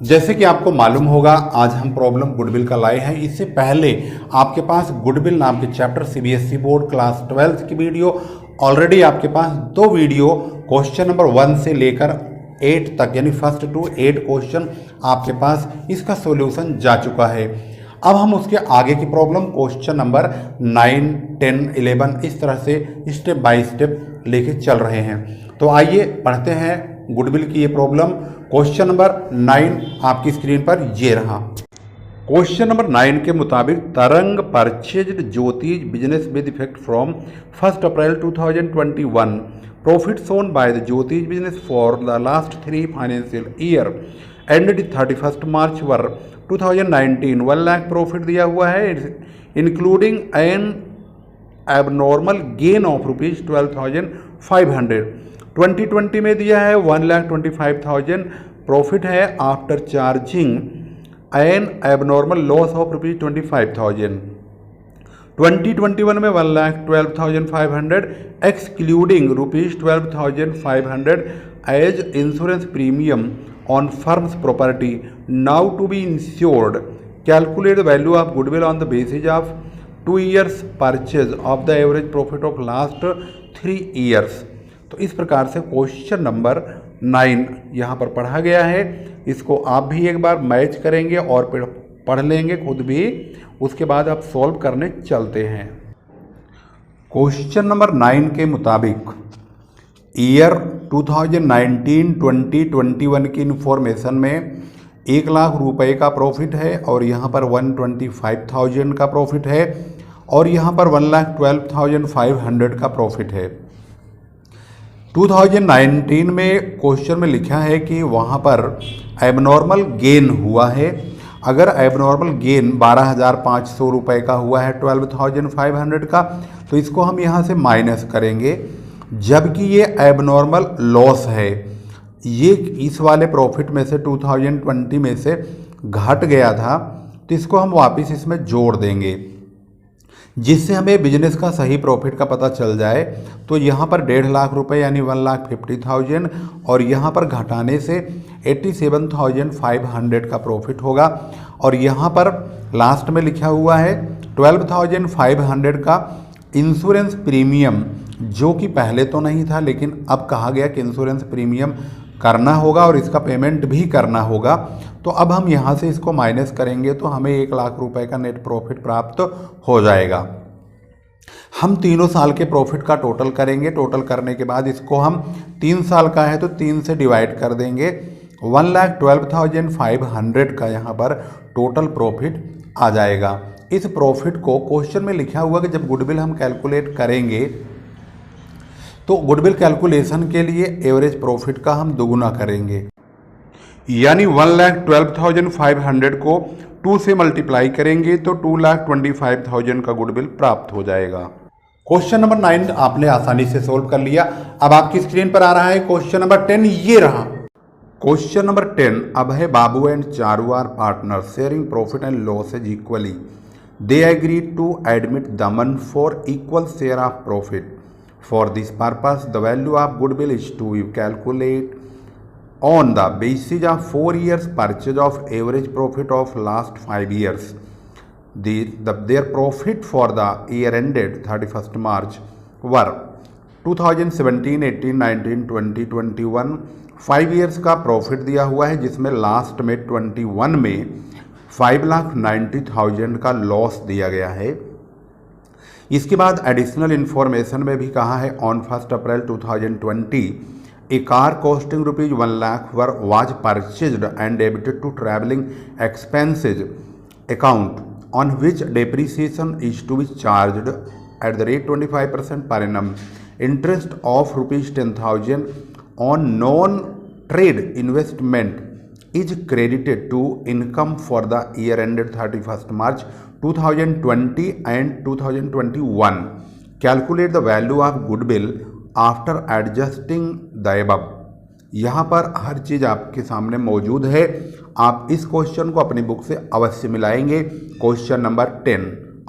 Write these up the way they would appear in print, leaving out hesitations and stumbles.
जैसे कि आपको मालूम होगा आज हम प्रॉब्लम गुडविल का लाए हैं। इससे पहले आपके पास गुडविल नाम के चैप्टर सीबीएसई बोर्ड क्लास 12 की वीडियो ऑलरेडी आपके पास 2 वीडियो क्वेश्चन नंबर 1 से लेकर 8 तक यानी फर्स्ट टू 8 क्वेश्चन आपके पास इसका सॉल्यूशन जा चुका है। अब हम उसके आगे की प्रॉब्लम क्वेश्चन नंबर 9, 10, 11 इस तरह से स्टेप बाय स्टेप लेके चल रहे हैं। तो आइए पढ़ते हैं गुडविल की ये प्रॉब्लम। क्वेश्चन नंबर 9 आपकी स्क्रीन पर ये रहा। क्वेश्चन नंबर 9 के मुताबिक Tarang purchased Jyotis business with effect from 1 April 2021 profit shown by the Jyotis business for the last 3 financial year ended 31 March were 2019 1 lakh profit दिया हुआ है including an abnormal gain of rupees 12,500। 2020 में दिया है 1,25,000 प्रॉफिट है after charging an abnormal loss of rupees 25,000। 2021 में 1,12,500 excluding rupees 12,500 as insurance premium on firm's property now to be insured. Calculate the value of goodwill on the basis of 2 years purchase of the average profit of last 3 years। तो इस प्रकार से question number 9 यहाँ पर पढ़ा गया है। इसको आप भी एक बार मैच करेंगे और पढ़ लेंगे खुद भी, उसके बाद आप सॉल्व करने चलते हैं। क्वेश्चन नंबर 9 के मुताबिक ईयर 2019, 20, 21 की इंफॉर्मेशन में 1 लाख रुपए का प्रॉफिट है और यहाँ पर 125,000 का प्रॉफिट है और यहाँ पर 1,12,500 का प्रॉफिट है। 2019 में क्वेश्चन में लिखा है कि वहाँ पर एबनॉर्मल गेन हुआ है। अगर एबनॉर्मल गेन 12,500 रुपये का हुआ है 12,500 का, तो इसको हम यहाँ से माइनस करेंगे। जबकि ये एबनॉर्मल लॉस है, ये इस वाले प्रॉफिट में से 2020 में से घट गया था, तो इसको हम वापस इसमें जोड़ देंगे जिससे हमें बिजनेस का सही प्रॉफिट का पता चल जाए। तो यहाँ पर 1.5 लाख रुपए यानी 1,50,000 और यहाँ पर घटाने से 87,500 का प्रॉफिट होगा। और यहाँ पर लास्ट में लिखा हुआ है 12,500 का इंश्योरेंस प्रीमियम, जो कि पहले तो नहीं था लेकिन अब कहा गया कि इंश्योरेंस प्रीमियम करना होगा और इसका पेमेंट भी करना होगा। तो अब हम यहाँ से इसको माइनस करेंगे तो हमें 1 लाख रुपए का नेट प्रॉफिट प्राप्त हो जाएगा। हम तीनों साल के प्रॉफिट का टोटल करेंगे। टोटल करने के बाद इसको हम 3 साल का है तो 3 से डिवाइड कर देंगे। 1,12,500 का यहाँ पर टोटल प्रॉफिट आ जाएगा। इस प्रॉफिट को क्वेश्चन में लिखा हुआ कि जब गुडविल हम कैलकुलेट करेंगे तो गुडविल कैलकुलेशन के लिए एवरेज प्रॉफिट का हम दोगुना करेंगे, यानी 1,12,500 को 2 से मल्टीप्लाई करेंगे तो 2,25,000 का गुडविल प्राप्त हो जाएगा। क्वेश्चन नंबर 9 आपने आसानी से सोल्व कर लिया। अब आपकी स्क्रीन पर आ रहा है क्वेश्चन नंबर 10, ये रहा। क्वेश्चन नंबर 10 अब है Babu and Charu are partner sharing profit and losses equally. They agree to admit Daman for equal share of profit. For this purpose, the value of goodwill is to be calculated on the basis of 4 years purchase of average profit of last 5 years. Their profit for the year ended 31st March were 2017, 18, 19, 20, 21 5 years का profit दिया हुआ है, जिसमें last में 21 में 5,90,000 का loss दिया गया है। इसके बाद एडिशनल इन्फॉर्मेशन में भी कहा है on 1 April 2020 a car costing rupees 1 lakh was purchased and debited to travelling expenses account on which depreciation is to be charged at the rate 25% per annum. Interest of rupees 10,000 on non trade investment is credited to income for the year ended 31st March 2020 and 2021. Calculate the value of goodwill after adjusting the above. यहाँ पर हर चीज़ आपके सामने मौजूद है। आप इस question को अपनी बुक से अवश्य मिलाएंगे। क्वेश्चन नंबर 10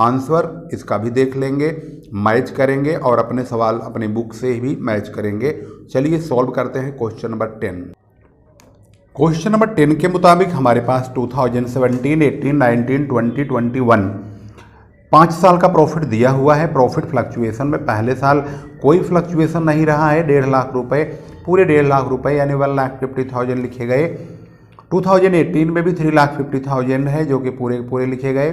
आंसर इसका भी देख लेंगे, मैच करेंगे और अपने सवाल अपनी बुक से भी मैच करेंगे। चलिए सॉल्व करते हैं क्वेश्चन नंबर 10। क्वेश्चन नंबर 10 के मुताबिक हमारे पास 2017, 18, 19, 20, 21 5 साल का प्रॉफिट दिया हुआ है। प्रॉफिट फ्लक्चुएशन में पहले साल कोई फ्लक्चुएशन नहीं रहा है, 1.5 लाख रुपए, पूरे 1.5 लाख रुपए यानी 1,50,000 लिखे गए। 2018 में भी 3,50,000 है जो कि पूरे पूरे लिखे गए।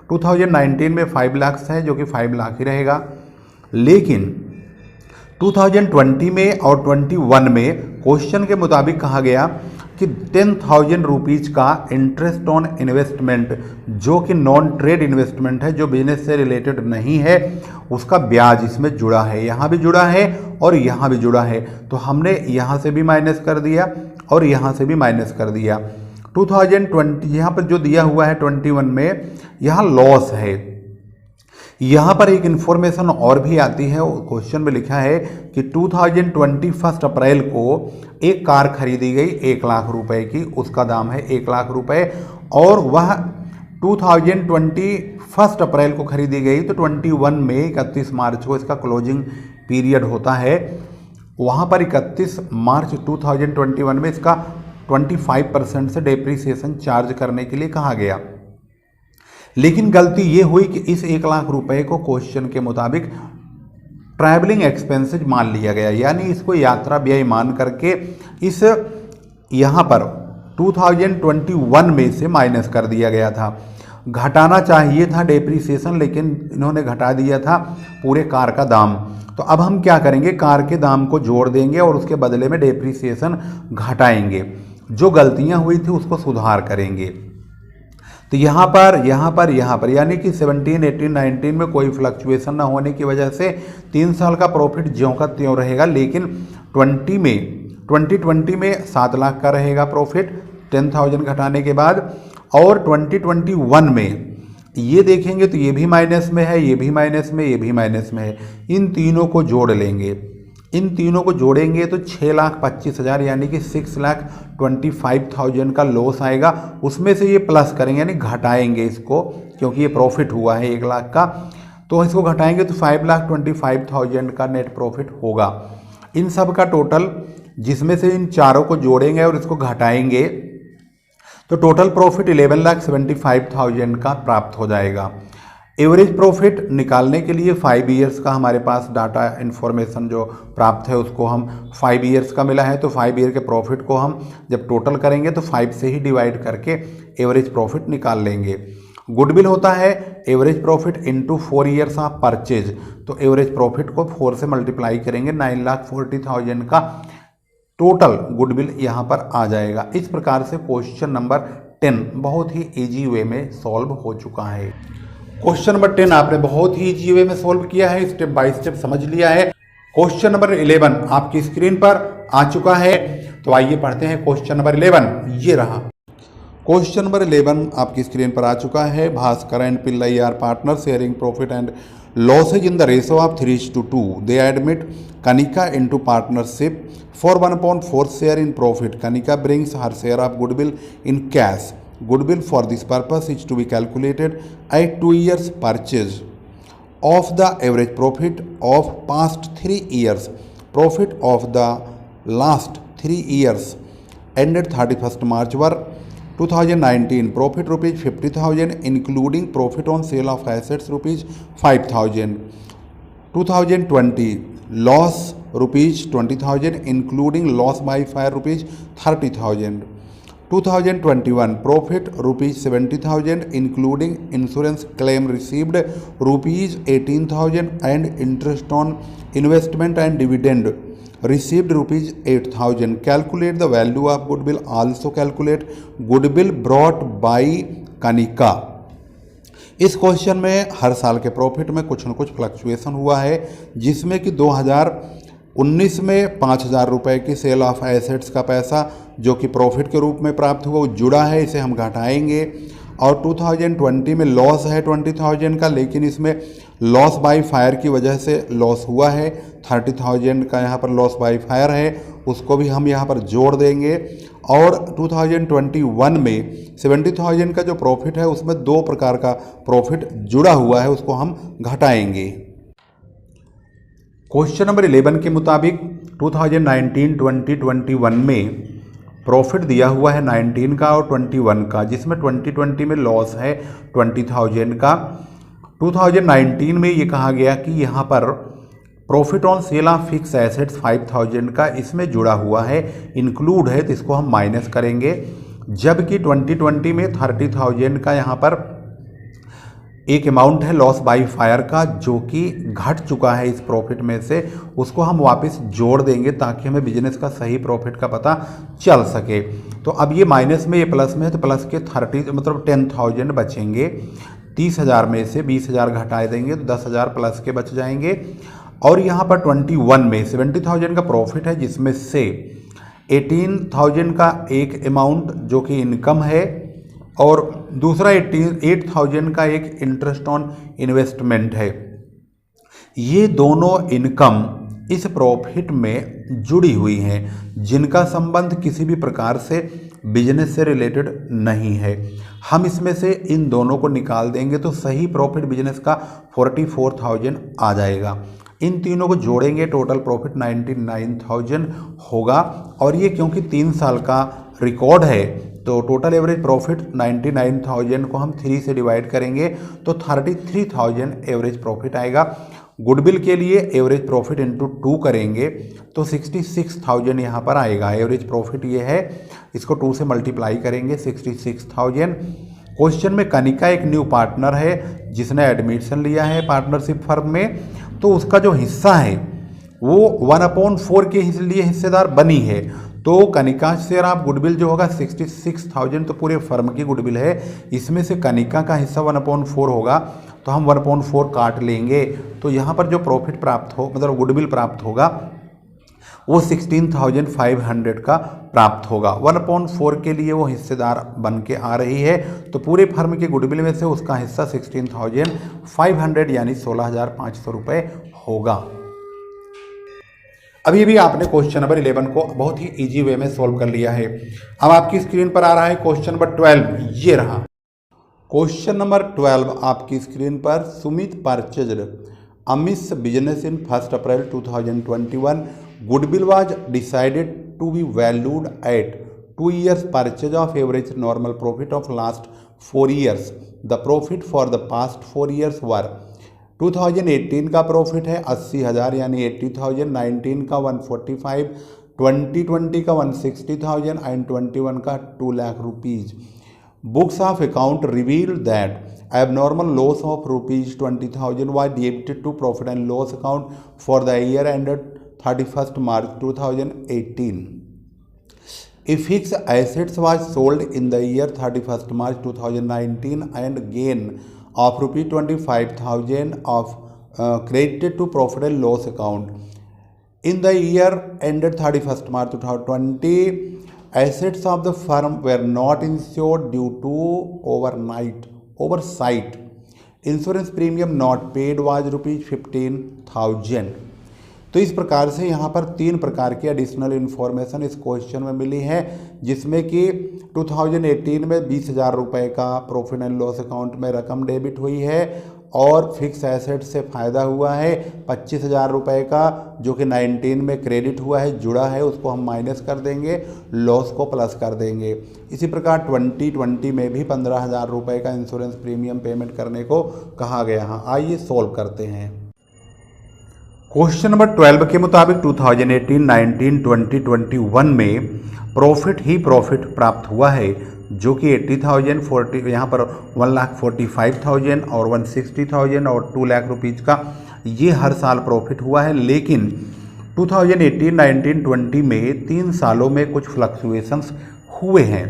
2019 में 5 लाख है जो कि 5 लाख ही रहेगा। लेकिन 2020 में और 21 में क्वेश्चन के मुताबिक कहा गया कि 10,000 रुपीज़ का इंटरेस्ट ऑन इन्वेस्टमेंट, जो कि नॉन ट्रेड इन्वेस्टमेंट है, जो बिजनेस से रिलेटेड नहीं है, उसका ब्याज इसमें जुड़ा है। यहाँ भी जुड़ा है और यहाँ भी जुड़ा है, तो हमने यहाँ से भी माइनस कर दिया और यहाँ से भी माइनस कर दिया। 2020 यहाँ पर जो दिया हुआ है 21 में, यहाँ लॉस है। यहाँ पर एक इन्फॉर्मेशन और भी आती है, क्वेश्चन में लिखा है कि 2021 अप्रैल को एक कार खरीदी गई 1 लाख रुपए की, उसका दाम है 1 लाख रुपए, और वह 2021 अप्रैल को खरीदी गई, तो 21 में 31 मार्च को इसका क्लोजिंग पीरियड होता है। वहाँ पर 31 मार्च 2021 में इसका 25% से डेप्रीसिएशन चार्ज करने के लिए कहा गया। लेकिन गलती ये हुई कि इस 1 लाख रुपए को क्वेश्चन के मुताबिक ट्रैवलिंग एक्सपेंसेज मान लिया गया, यानी इसको यात्रा व्यय मान करके इस यहाँ पर 2021 में से माइनस कर दिया गया था। घटाना चाहिए था डेप्रीसिएशन, लेकिन इन्होंने घटा दिया था पूरे कार का दाम। तो अब हम क्या करेंगे, कार के दाम को जोड़ देंगे और उसके बदले में डेप्रीसिएशन घटाएंगे। जो गलतियाँ हुई थी उसको सुधार करेंगे। तो यहाँ पर यानी कि 17, 18, 19 में कोई फ्लक्चुएशन ना होने की वजह से 3 साल का प्रॉफिट ज्यों का त्यों रहेगा। लेकिन 2020 में 7 लाख का रहेगा प्रॉफिट 10,000 घटाने के बाद, और 2021 में ये देखेंगे तो ये भी माइनस में है, ये भी माइनस में, ये भी माइनस में है। इन तीनों को जोड़ लेंगे, इन तीनों को जोड़ेंगे तो 6,25,000 यानी कि 6,25,000 का लॉस आएगा। उसमें से ये प्लस करेंगे यानी घटाएंगे इसको, क्योंकि ये प्रॉफिट हुआ है 1 लाख का, तो इसको घटाएंगे तो 5,25,000 का नेट प्रॉफिट होगा। इन सब का टोटल, जिसमें से इन चारों को जोड़ेंगे और इसको घटाएंगे, तो टोटल प्रॉफिट 11,75,000 का प्राप्त हो जाएगा। एवरेज प्रॉफिट निकालने के लिए 5 ईयर्स का हमारे पास डाटा इन्फॉर्मेशन जो प्राप्त है उसको हम 5 ईयर्स का मिला है, तो 5 ईयर के प्रॉफिट को हम जब टोटल करेंगे तो 5 से ही डिवाइड करके एवरेज प्रॉफिट निकाल लेंगे। गुडविल होता है average profit into 4 years of purchase, तो एवरेज प्रॉफिट को 4 से मल्टीप्लाई करेंगे, 9,40,000 का टोटल गुडविल यहाँ पर आ जाएगा। इस प्रकार से क्वेश्चन नंबर 10 बहुत ही ईजी वे में सॉल्व हो चुका है। क्वेश्चन नंबर 10 आपने बहुत ही इजी वे में सॉल्व किया है, स्टेप बाय स्टेप समझ लिया है। क्वेश्चन नंबर 11 आपकी स्क्रीन पर आ चुका है, तो आइए पढ़ते हैं क्वेश्चन नंबर 11। ये रहा क्वेश्चन नंबर 11 आपकी स्क्रीन पर आ चुका है। Bhaskar and Pillai are partner sharing profit and losses in the ratio of 3:2. They admit Kanika into partnership for 1/4 share in profit. Kanika brings her share of goodwill in cash. Goodwill for this purpose is to be calculated at 2 years purchase of the average profit of past 3 years. Profit of the last 3 years ended 31st March were 2019 profit rupees 50,000 including profit on sale of assets rupees 5,000. 2020 loss rupees 20,000 including loss by fire rupees 30,000. 2021 profit rupees 70,000 including insurance claim received rupees 18,000 and interest on investment and dividend received rupees 8,000. Calculate the value of goodwill. Also calculate goodwill brought by Kanika. इस question में हर साल के profit में कुछ न कुछ fluctuation हुआ है, जिसमें कि 2019 में 5,000 रुपये की सेल ऑफ एसेट्स का पैसा जो कि प्रॉफिट के रूप में प्राप्त हुआ वो जुड़ा है, इसे हम घटाएंगे। और 2020 में लॉस है 20,000 का, लेकिन इसमें लॉस बाय फायर की वजह से लॉस हुआ है 30,000 का, यहाँ पर लॉस बाय फायर है, उसको भी हम यहाँ पर जोड़ देंगे। और 2021 में 70,000 का जो प्रॉफिट है उसमें 2 प्रकार का प्रॉफिट जुड़ा हुआ है, उसको हम घटाएंगे। क्वेश्चन नंबर 11 के मुताबिक 2019, 20, 21 में प्रॉफिट दिया हुआ है 19 का और 21 का, जिसमें 2020 में लॉस है 20,000 का। 2019 में ये कहा गया कि यहाँ पर profit on sale of fix assets 5,000 का इसमें जुड़ा हुआ है, इंक्लूड है, तो इसको हम माइनस करेंगे। जबकि 2020 में 30,000 का यहाँ पर एक अमाउंट है लॉस बाय फायर का, जो कि घट चुका है इस प्रॉफिट में से, उसको हम वापस जोड़ देंगे ताकि हमें बिजनेस का सही प्रॉफिट का पता चल सके। तो अब ये माइनस में, ये प्लस में है, तो प्लस के 30 मतलब 10,000 बचेंगे। 30,000 में से 20,000 घटा देंगे तो 10,000 प्लस के बच जाएंगे। और यहाँ पर 21 में 70,000 का प्रॉफिट है, जिसमें से 18,000 का एक अमाउंट जो कि इनकम है और दूसरा 8,000 का एक इंटरेस्ट ऑन इन्वेस्टमेंट है। ये दोनों इनकम इस प्रॉफिट में जुड़ी हुई हैं, जिनका संबंध किसी भी प्रकार से बिजनेस से रिलेटेड नहीं है। हम इसमें से इन दोनों को निकाल देंगे तो सही प्रॉफिट बिजनेस का 44,000 आ जाएगा। इन तीनों को जोड़ेंगे, टोटल प्रॉफिट 99,000 होगा। और ये क्योंकि 3 साल का रिकॉर्ड है, तो टोटल एवरेज प्रॉफिट 99,000 को हम 3 से डिवाइड करेंगे तो 33,000 एवरेज प्रॉफिट आएगा। गुडविल के लिए एवरेज प्रॉफिट इंटू 2 करेंगे तो 66,000 यहाँ पर आएगा। एवरेज प्रॉफिट ये है, इसको 2 से मल्टीप्लाई करेंगे 66,000। क्वेश्चन में कनिका एक न्यू पार्टनर है जिसने एडमिशन लिया है पार्टनरशिप फर्म में, तो उसका जो हिस्सा है वो 1/4 के लिए हिस्सेदार बनी है। तो कनिका शेयर ऑफ गुडविल जो होगा 66,000, तो पूरे फर्म की गुडविल है, इसमें से कनिका का हिस्सा 1/4 होगा, तो हम 1/4 काट लेंगे। तो यहाँ पर जो प्रॉफिट प्राप्त हो, मतलब गुडविल प्राप्त होगा, वो 16,500 का प्राप्त होगा। 1/4 के लिए वो हिस्सेदार बन के आ रही है, तो पूरे फर्म के गुडविल में से उसका हिस्सा 16,500 यानी 16,500 रुपये होगा। अभी भी आपने क्वेश्चन नंबर 11 को बहुत ही इजी वे में सॉल्व कर लिया है। अब आपकी स्क्रीन पर आ रहा है क्वेश्चन नंबर 12, ये रहा क्वेश्चन नंबर 12 आपकी स्क्रीन पर। Sumit purchased Amis business in 1 April 2021, goodwill was decided to be valued at 2 years purchase of average normal profit of last 4 years. The profit for the past 4 years were 2018 का profit है 80,000 यानी 80,000, 19 का 145, 2020 का 160,000 and 21 का 2 lakh rupees. Books of account reveal that abnormal loss of ₹20,000 was debited to profit and loss account for the year ended 31 March 2018. If fixed assets was sold in the year 31 March 2019 and gain of ₹25,000 of credited to profit and loss account. In the year ended 31 March 2020, assets of the firm were not insured due to oversight. Insurance premium not paid was ₹15,000. तो इस प्रकार से यहाँ पर 3 प्रकार की additional information इस question में मिली है, जिसमें कि 2018 में 20,000 रुपये का प्रॉफिट एंड लॉस अकाउंट में रकम डेबिट हुई है और फिक्स एसेट से फ़ायदा हुआ है 25,000 रुपये का, जो कि 19 में क्रेडिट हुआ है, जुड़ा है, उसको हम माइनस कर देंगे, लॉस को प्लस कर देंगे। इसी प्रकार 2020 में भी 15,000 रुपये का इंश्योरेंस प्रीमियम पेमेंट करने को कहा गया है। आइए सॉल्व करते हैं। क्वेश्चन नंबर 12 के मुताबिक 2018, 19, 20, 21 में प्रॉफिट ही प्रॉफिट प्राप्त हुआ है, जो कि 80,000, 40 यहाँ पर 1,45,000 और 160,000 और 2 लाख रुपीज़ का ये हर साल प्रॉफिट हुआ है। लेकिन 2018, 19, 20 में 3 सालों में कुछ फ्लक्चुएशंस हुए हैं।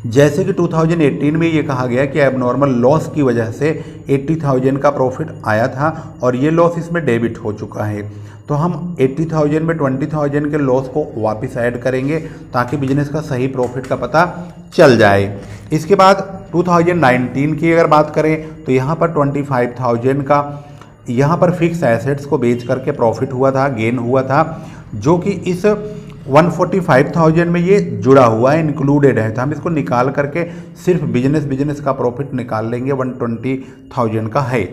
जैसे कि 2018 में ये कहा गया कि एबनॉर्मल लॉस की वजह से 80,000 का प्रॉफिट आया था और ये लॉस इसमें डेबिट हो चुका है। तो हम 80,000 में 20,000 के लॉस को वापस ऐड करेंगे ताकि बिजनेस का सही प्रॉफिट का पता चल जाए। इसके बाद 2019 की अगर बात करें तो यहाँ पर 25,000 का यहाँ पर फिक्स एसेट्स को बेच करके प्रॉफिट हुआ था, गेन हुआ था, जो कि इस 145,000 में ये जुड़ा हुआ है, इंक्लूडेड है। तो हम इसको निकाल करके सिर्फ बिजनेस का प्रॉफिट निकाल लेंगे, 120,000 का है।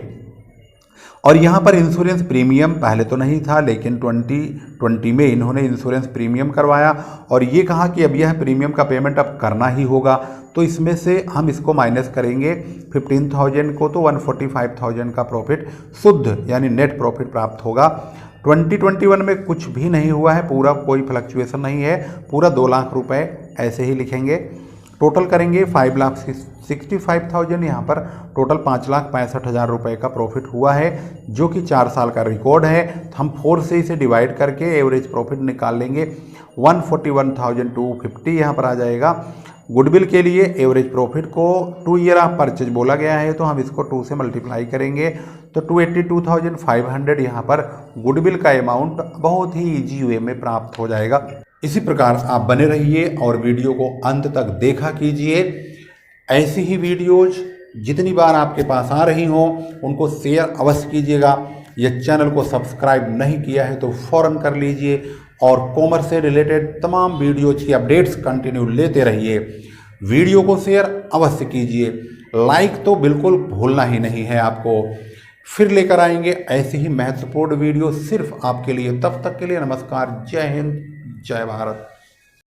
और यहाँ पर इंश्योरेंस प्रीमियम पहले तो नहीं था, लेकिन 2020 में इन्होंने इंश्योरेंस प्रीमियम करवाया और ये कहा कि अब यह प्रीमियम का पेमेंट अब करना ही होगा। तो इसमें से हम इसको माइनस करेंगे 15,000 को, तो 145,000 का प्रॉफिट शुद्ध यानी नेट प्रॉफिट प्राप्त होगा। 2021 में कुछ भी नहीं हुआ है, पूरा कोई फ्लक्चुएशन नहीं है, पूरा 2 लाख रुपए ऐसे ही लिखेंगे। टोटल करेंगे 5,65,000, यहाँ पर टोटल 5,65,000 रुपये का प्रॉफिट हुआ है, जो कि 4 साल का रिकॉर्ड है। हम 4 से इसे डिवाइड करके एवरेज प्रॉफिट निकाल लेंगे, 141,250 यहाँ पर आ जाएगा। गुडविल के लिए एवरेज प्रॉफिट को 2 ईयर ऑफ परचेज बोला गया है, तो हम इसको 2 से मल्टीप्लाई करेंगे तो 282,500 यहाँ पर गुडविल का अमाउंट बहुत ही इजी वे में प्राप्त हो जाएगा। इसी प्रकार आप बने रहिए और वीडियो को अंत तक देखा कीजिए। ऐसी ही वीडियोज जितनी बार आपके पास आ रही हों उनको शेयर अवश्य कीजिएगा। यह चैनल को सब्सक्राइब नहीं किया है तो फौरन कर लीजिए और कॉमर्स से रिलेटेड तमाम वीडियोज की अपडेट्स कंटिन्यू लेते रहिए। वीडियो को शेयर अवश्य कीजिए, लाइक तो बिल्कुल भूलना ही नहीं है आपको। फिर लेकर आएंगे ऐसी ही महत्वपूर्ण वीडियो सिर्फ आपके लिए। तब तक के लिए नमस्कार, जय हिंद, जय भारत।